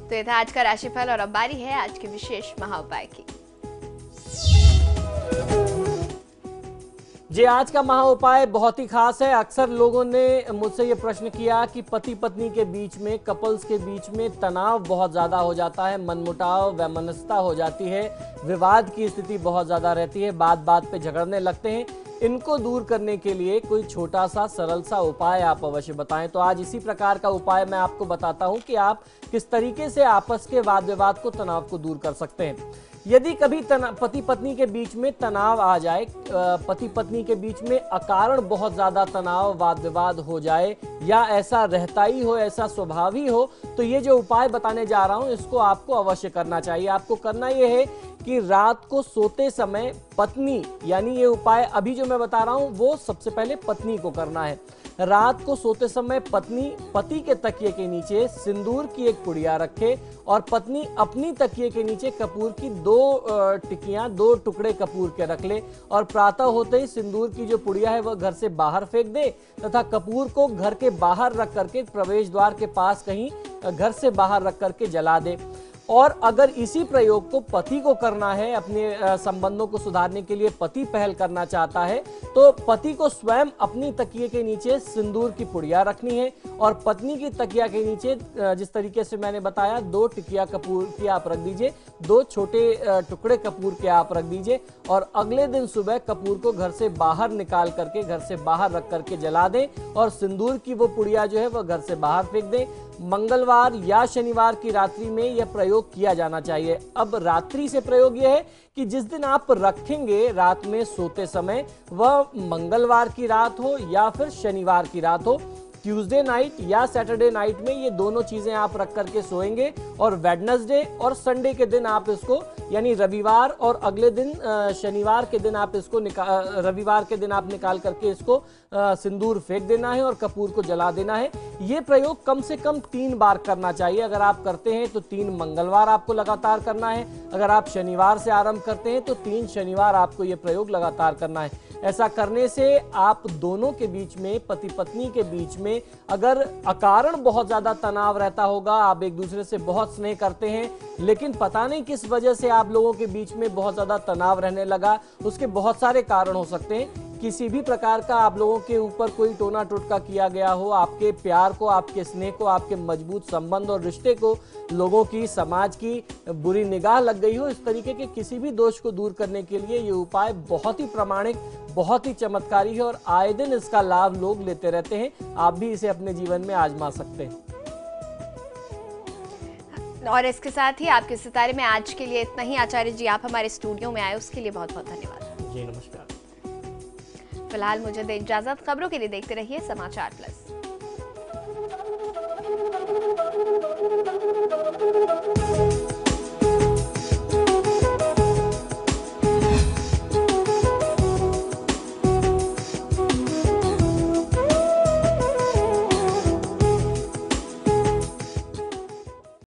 तो ये था आज का राशिफल और अब बारी है आज के विशेष महा उपाय की। जी, आज का महा उपाय बहुत ही खास है। अक्सर लोगों ने मुझसे ये प्रश्न किया कि पति पत्नी के बीच में, कपल्स के बीच में तनाव बहुत ज़्यादा हो जाता है, मनमुटाव, वैमनस्यता हो जाती है, विवाद की स्थिति बहुत ज़्यादा रहती है, बात बात पे झगड़ने लगते हैं। इनको दूर करने के लिए कोई छोटा सा सरल सा उपाय आप अवश्य बताएं। तो आज इसी प्रकार का उपाय मैं आपको बताता हूं कि आप किस तरीके से आपस के वाद विवाद को, तनाव को दूर कर सकते हैं। यदि कभी पति पत्नी के बीच में तनाव आ जाए, पति पत्नी के बीच में अकारण बहुत ज्यादा तनाव, वाद विवाद हो जाए, या ऐसा रहता ही हो, ऐसा स्वभाव ही हो, तो ये जो उपाय बताने जा रहा हूं इसको आपको अवश्य करना चाहिए। आपको करना ये है कि रात को सोते समय पत्नी, यानी ये उपाय अभी जो मैं बता रहा हूं वो सबसे पहले पत्नी को करना है। रात को सोते समय पत्नी पति के तकिए के नीचे सिंदूर की एक पुड़िया रखे और पत्नी अपनी तकिए के नीचे कपूर की 2 टिकियां, 2 टुकड़े कपूर के रख ले और प्रातः होते ही सिंदूर की जो पुड़िया है वह घर से बाहर फेंक दे तथा कपूर को घर के बाहर रख करके, प्रवेश द्वार के पास कहीं घर से बाहर रख करके जला दे। और अगर इसी प्रयोग को पति को करना है, अपने संबंधों को सुधारने के लिए पति पहल करना चाहता है, तो पति को स्वयं अपनी तकिए के नीचे सिंदूर की पुड़िया रखनी है और पत्नी की तकिया के नीचे जिस तरीके से मैंने बताया 2 टिकिया कपूर की आप रख दीजिए, 2 छोटे टुकड़े कपूर के आप रख दीजिए और अगले दिन सुबह कपूर को घर से बाहर निकाल करके, घर से बाहर रख करके जला दें और सिंदूर की वो पुड़िया जो है वह घर से बाहर फेंक दें। मंगलवार या शनिवार की रात्रि में यह प्रयोग किया जाना चाहिए। अब रात्रि से प्रयोग यह है कि जिस दिन आप रखेंगे रात में सोते समय, वह मंगलवार की रात हो या फिर शनिवार की रात हो, ट्यूसडे नाइट या सैटरडे नाइट में ये दोनों चीजें आप रख करके सोएंगे और वेडनेसडे और संडे के दिन आप इसको, यानी रविवार और अगले दिन शनिवार के दिन आप इसको रविवार के दिन आप निकाल करके इसको सिंदूर फेंक देना है और कपूर को जला देना है। ये प्रयोग कम से कम 3 बार करना चाहिए। अगर आप करते हैं तो 3 मंगलवार आपको लगातार करना है। अगर आप शनिवार से आरंभ करते हैं तो 3 शनिवार आपको ये प्रयोग लगातार करना है। ऐसा करने से आप दोनों के बीच में, पति पत्नी के बीच में अगर अकारण बहुत ज्यादा तनाव रहता होगा, आप एक दूसरे से बहुत स्नेह करते हैं लेकिन पता नहीं किस वजह से आप लोगों के बीच में बहुत ज्यादा तनाव रहने लगा, उसके बहुत सारे कारण हो सकते हैं। किसी भी प्रकार का आप लोगों के ऊपर कोई टोना टोटका किया गया हो, आपके प्यार को, आपके स्नेह को, आपके मजबूत संबंध और रिश्ते को लोगों की, समाज की बुरी निगाह लग गई हो, इस तरीके के किसी भी दोष को दूर करने के लिए ये उपाय बहुत ही प्रामाणिक, बहुत ही चमत्कारी है और आए दिन इसका लाभ लोग लेते रहते हैं। आप भी इसे अपने जीवन में आजमा सकते हैं। और इसके साथ ही आपके सितारे में आज के लिए इतना ही। आचार्य जी, आप हमारे स्टूडियो में आए उसके लिए बहुत बहुत धन्यवाद। जी नमस्कार। फिलहाल मुझे दे इजाजत। खबरों के लिए देखते रहिए समाचार प्लस।